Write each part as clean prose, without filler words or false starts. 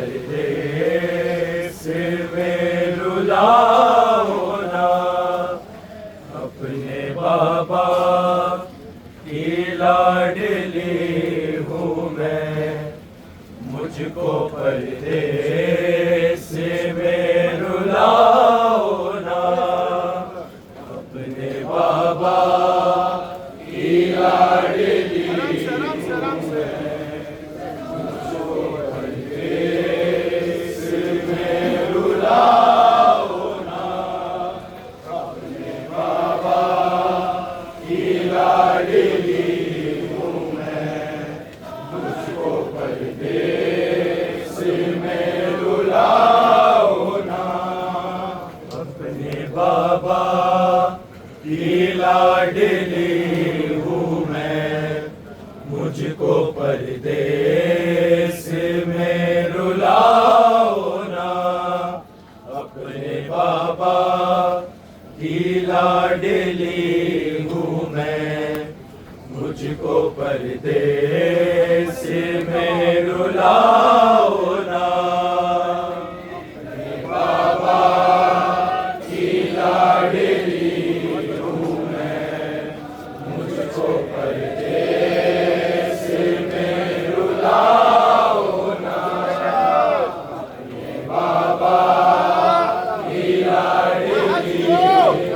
परदेस में रुलाओ ना, अपने बाबा की लाडली हूँ मैं, मुझको परदेस में रुलाओ ना, अपने बाबा की लाडली हूँ मैं, मुझको परदेस में रुलाओ ना, अपने बाबा की लाडली हूँ मैं, मुझको परदेस में रुलाओ ना, अपने बाबा की लाडली हूँ मैं, मुझको परदेस में रुलाओ ना, अपने बाबा की लाडली हूँ मैं, मुझको परदेस में रुलाओ ना, अपने बाबा की लाडली हूँ मैं, मुझको परदेस में रुलाओ ना, अपने बाबा की लाडली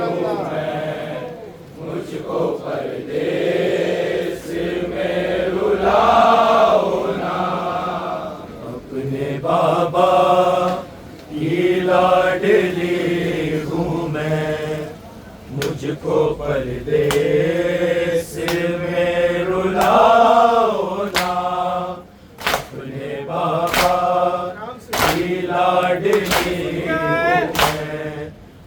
हूँ मैं, मुझको परदेस में रुलाओ ना, अपने बाबा की लाडली हूँ मैं, मुझको परदेस में रुलाओ ना, अपने बाबा की लाडली हूँ मैं,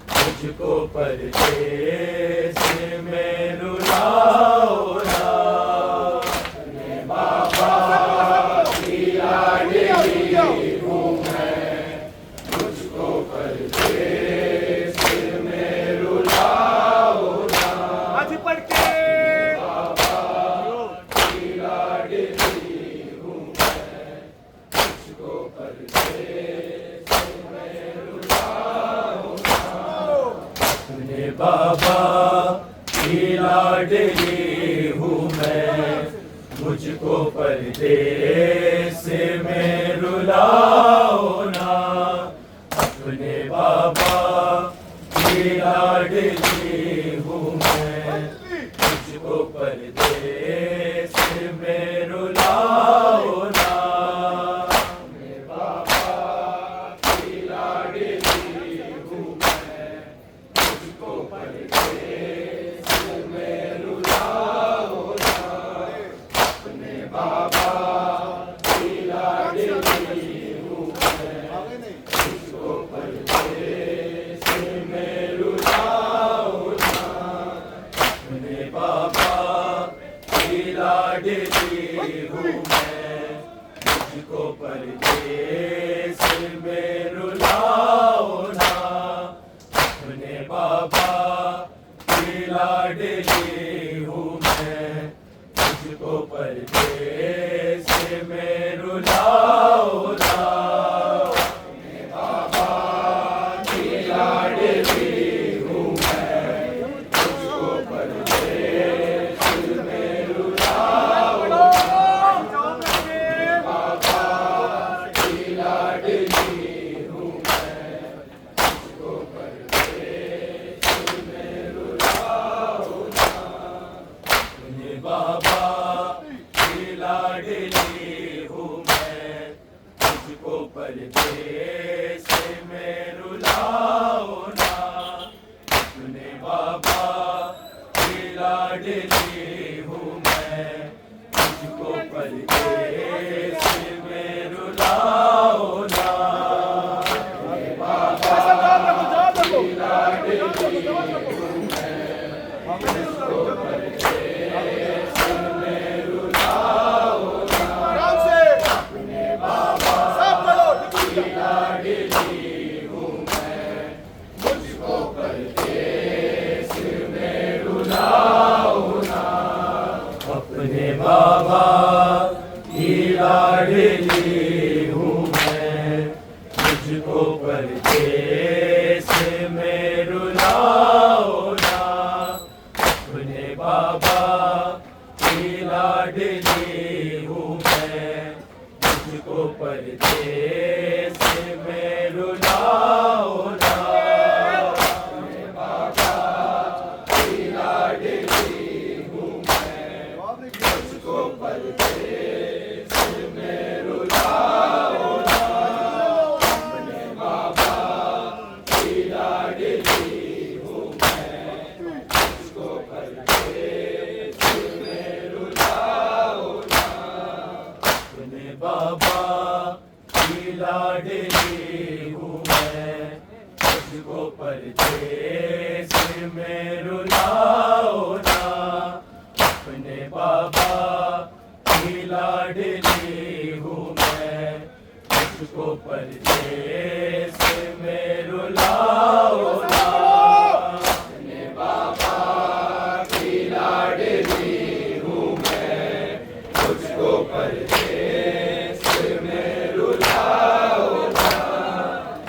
मुझको परदेस में रुलाओ ना, अपने बाबा की लाडली हूँ मैं, मुझको परदेस में रुलाओ ना, आज पढ़ के बाबा की लाडली हूँ मैं, मुझको परदेस में रुलाओ ना, अपने बाबा की लाडली हूँ मैं, मुझको परदेस में रुलाओ ना, अपने बाबा की लाडली हूँ मैं, मुझको परदेस में रुलाओ ना, अपने बाबा की लाडली हूँ मैं, मुझको परदेस में रुलाओ ना, अपने बाबा की लाडली हूँ मैं, मुझको परदेस में रुलाओ ना, अपने बाबा की लाडली हूँ मैं, मुझको परदेस में रुलाओ ना, अपने बाबा की लाडली हूँ मैं, मुझको परदेस में रुलाओ ना, अपने बाबा की लाडली हूँ मैं, मुझको परदेस में रुलाओ ना, बाबा की लाडली हूँ मैं, मुझको परदेस में रुलाओ ना, अपने बाबा की लाडली हूँ मैं, मुझको परदेस में रुलाओ ना, अपने बाबा की लाडली हूँ मैं, मुझको परदेस में रुलाओ ना, अपने बाबा की लाडली हूँ मैं, मुझको परदेस में रुलाओ ना, अपने बाबा की लाडली हूँ मैं, मुझको परदेस में रुलाओ ना, अपने बाबा की लाडली हूँ मैं, मुझको परदेस में रुलाओ ना, अपने बाबा की लाडली हूँ मैं, मुझको परदेस में रुलाओ ना, अपने बाबा की लाडली हूँ मैं, मुझको परदेस में रुलाओ ना, अपने बाबा की लाडली हूँ मैं, मुझको परदेस में रुलाओ ना, अपने बाबा की लाडली हूँ मैं, मुझको परदेस में रुलाओ ना, अपने बाबा की लाडली हूँ मैं, मुझको परदेस में रुलाओ ना, अपने बाबा की लाडली हूँ मैं, मुझको परदेस में रुलाओ ना,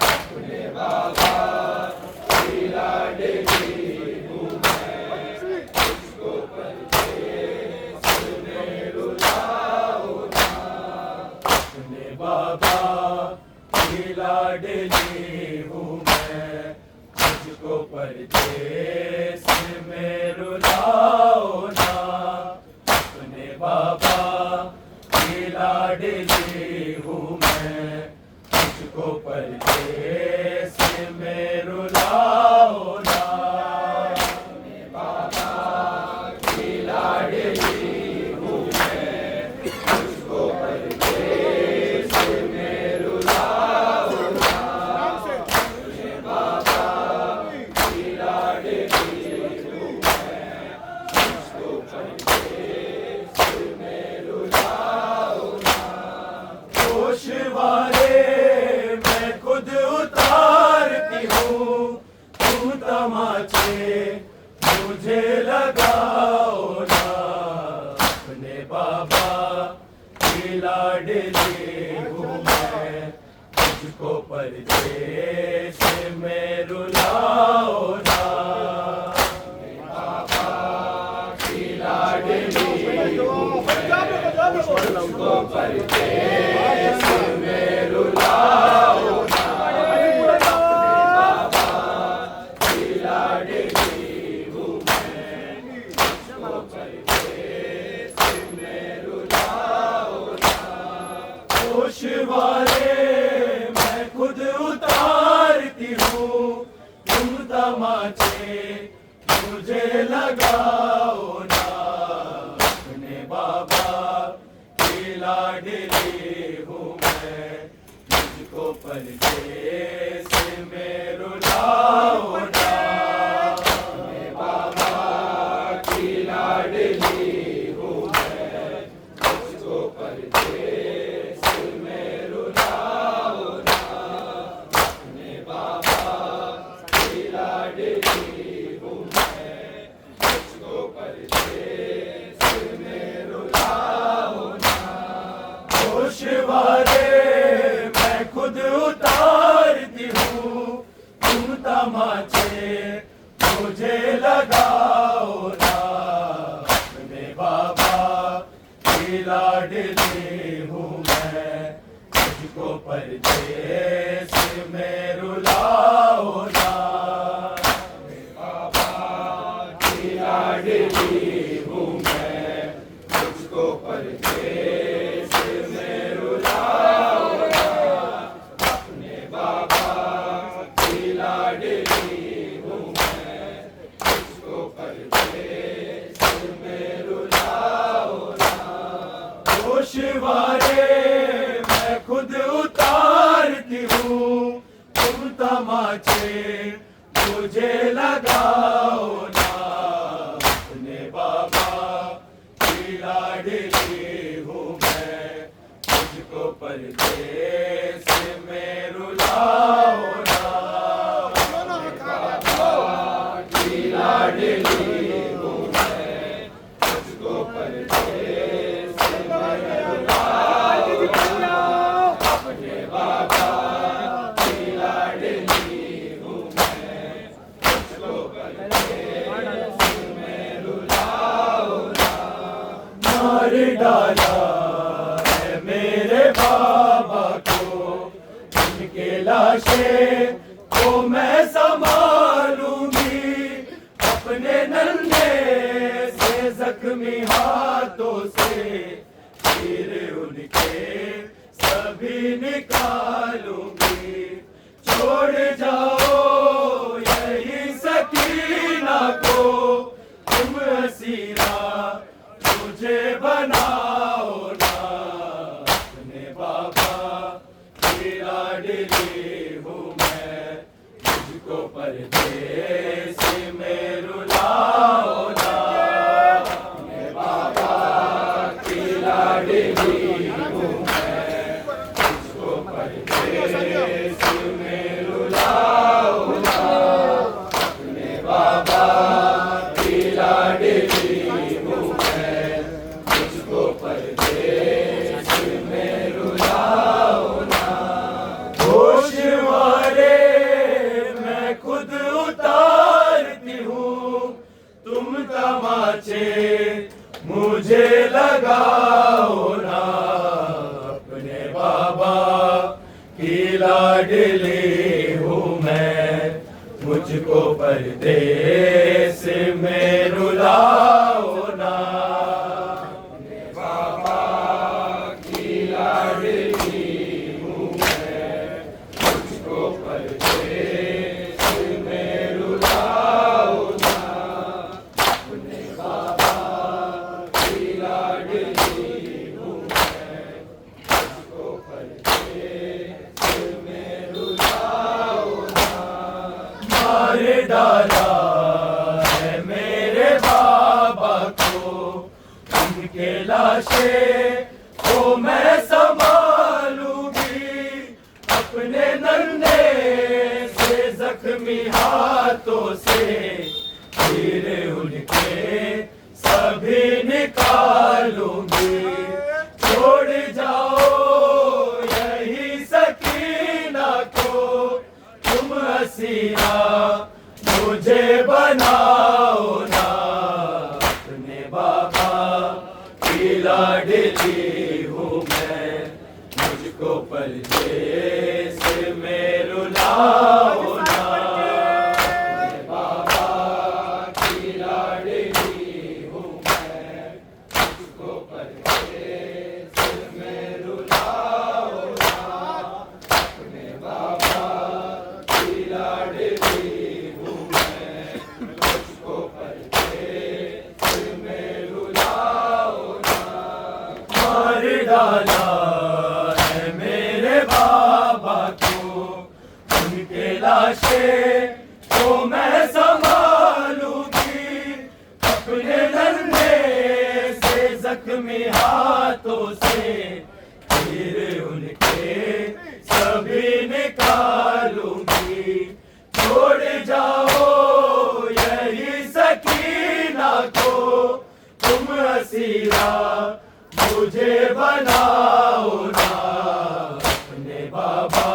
अपने बाबा की लाडली हूँ मैं, मुझको परदेस में रुलाओ ना, अपने बाबा की लाडली हूँ मैं, मुझको परदेस में रुलाओ ना, अपने बाबा की लाडली हूँ मैं, मुझको परदेस में रुलाओ ना, अपने बाबा की लाडली हूँ मैं, मुझको परदेस में रुलाओ ना, अपने बाबा की लाडली हूँ मैं, मुझको परदेस में रुलाओ ना, गोशवारे मैं खुद उतारती हूँ, तुम तमाचे मुझे लगाओ ना, अपने बाबा की लाडली हूँ मैं, मुझको परदेस में रुलाओ ना, अपने बाबा की लाडली हूँ मैं, मुझको परदेस में रुलाओ ना, अपने बाबा की लाडली हूँ मैं, मुझको परदेस में रुलाओ ना, गोशवारे मैं खुद उतारती हूँ, तुम तमाचे मुझे लगाओ ना, अपने बाबा की लाडली हूँ मैं, मुझको परदेस में रुलाओ ना, अपने बाबा की लाडली हूँ मैं, मुझको परदेस में रुलाओ ना, अपने बाबा की लाडली हूँ मैं, मुझको परदेस में रुलाओ ना, गोशवारे मैं खुद उतारती हूँ, तुम तमाचे मुझे लगाओ ना, अपने बाबा की लाडली हूँ मैं, मुझको परदेस में रुलाओ ना, अपने बाबा की लाडली हूँ मैं, मुझको परदेस में रुलाओ ना, अपने बाबा की लाडली हूँ मैं, मुझको परदेस में रुलाओ ना, गोशवारे मैं खुद उतारती हूँ, तुम तमाचे मुझे लगाओ ना, अपने बाबा की लाडली हूँ मैं, मुझको परदेस में रुलाओ ना, अपने बाबा की लाडली हूँ मैं, मुझको परदेस में रुलाओ ना, अपने बाबा डाला है मेरे बाबा को, उनके लाशें को मैं संभालूंगी अपने नन्हे से जख्मी हाथों से, तीर उनके सभी निकालूंगी। छोड़ जाओ यही सकीना को, तुम हसीना मुझे बनाओ ना, अपने बाबा की लाडली हूँ मैं, मुझको परदेस में रुलाओ ना, अपने बाबा की लाडली हूँ मैं, मुझको परदेस में रुलाओ ना, अपने बाबा की लाडली हूँ मैं, मुझको परदेस में रुलाओ ना। होश वाले मैं खुद उतारती हूँ, तुम तमाचे मुझे लगाओ ना, अपने बाबा की लाडली हूँ मैं, मुझको परदेस में रुलाओ ना, अपने बाबा की लाडली हूँ मैं, मुझको परदेस में रुलाओ ना, अपने बाबा की लाडली हूँ मैं, मुझको परदेस में रुलाओ ना। मार डाला है मेरे बाबा को, उनके लाशें को मैं संभालूंगी अपने नन्हे से जख्मी हाथों से, तीर उनके सभी निकालूंगी। छोड़ जाओ यही सकीना को, तुम हसीना मुझे बनाओ ना, अपने बाबा की लाडली हूँ मैं, मुझको परदेस में रुलाओ ना, अपने बाबा की लाडली हूँ मैं, मुझको परदेस में रुलाओ ना, अपने बाबा की लाडली हूँ मैं, मुझको परदेस में रुलाओ ना। मार डाला है मेरे बाबा को, उनके लाशें को मैं संभालूंगी अपने नन्हे से जख्मी हाथों से, तीर उनके सभी निकालूंगी। छोड़ जाओ यही सकीना को, तुम हसीना मुझे बनाओ ना, अपने बाबा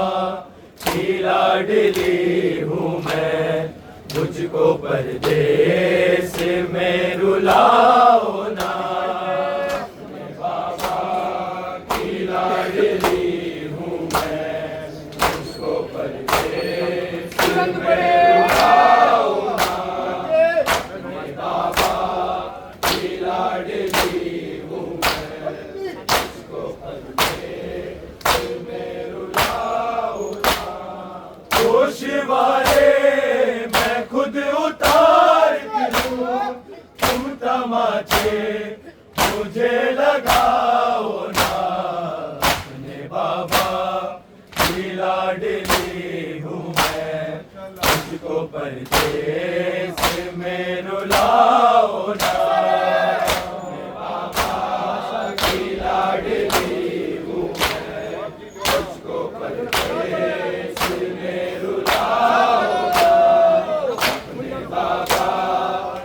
की लाडली हूँ मैं, मुझको परदेस में रुलाओ ना, अपने बाबा की लाडली हूँ मैं, मुझको परदेस में रुलाओ ना, अपने बाबा की लाडली हूँ मैं, मुझको परदेस में रुलाओ ना। होश वाले मैं खुद उतारती हूँ, तुम तमाचे मुझे लगाओ ना, अपने बाबा की लाडली हूँ मैं, मुझको परदेस में रुलाओ ना, अपने बाबा की लाडली हूँ मैं, मुझको परदेस में रुलाओ ना, अपने बाबा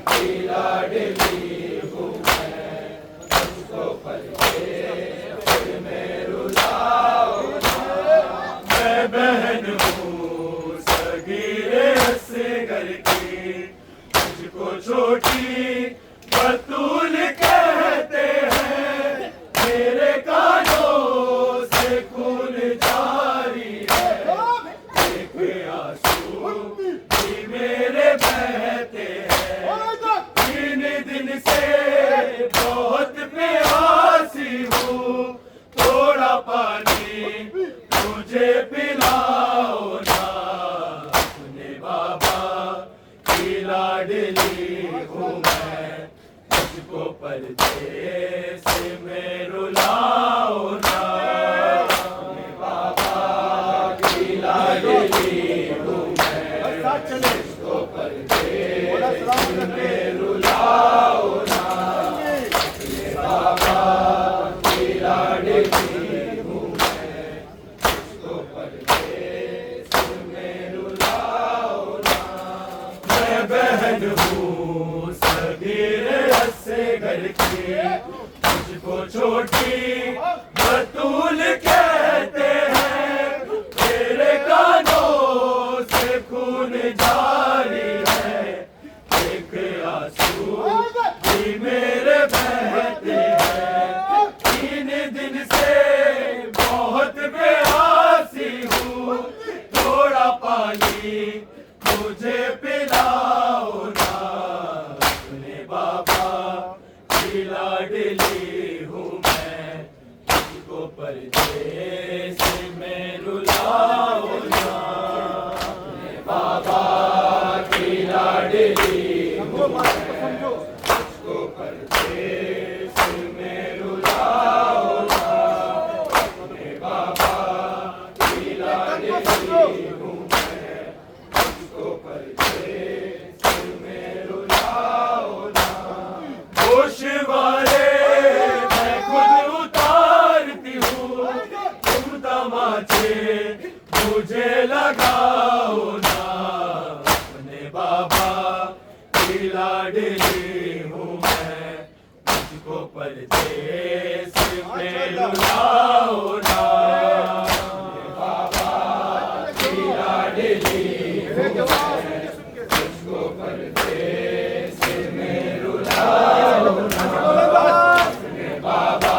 की लाडली हूँ मैं, मुझको परदेस में रुलाओ ना। मैं बहन हूँ सगीरे असगर की, मुझको छोटी बतूल कहते हैं, परदेस में रुलाओ ना, अपने बाबा की लाडली हूँ मैं, मुझको परदेस में रुलाओ ना, अपने बाबा की लाडली हूँ मैं, मुझको परदेस में रुलाओ ना। मैं बहन हूँ सगीर से घर की, मुझको छोटी बतूल कहते हैं, तेरे कानों से खून जारी है, एक आंसू भी मेरे बहते हैं, 3 दिन से बहुत बेआसी हूँ, थोड़ा पानी मुझे पिलाओ ना, अपने बाबा की लाडली हूँ मैं, मुझको परदेस में रुलाओ ना, अपने बाबा की लाडली हूँ मैं, मुझको परदेस में रुलाओ ना, अपने बाबा की लाडली हूँ मैं, मुझको परदेस में रुलाओ ना। होश वाले मैं खुद उतारती हूँ, तुम तमाचे मुझे लगाओ ना, अपने बाबा की लाडली हूँ मैं, मुझको परदेस में रुलाओ ना, अपने बाबा की लाडली हूँ मैं, मुझको परदेस में रुलाओ ना, अपने बाबा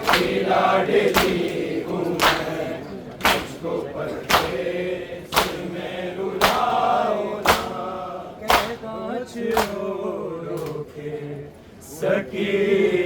की लाडली हूँ मैं, मुझको परदेस में रुलाओ ना। कांच ओढ़ो के सकी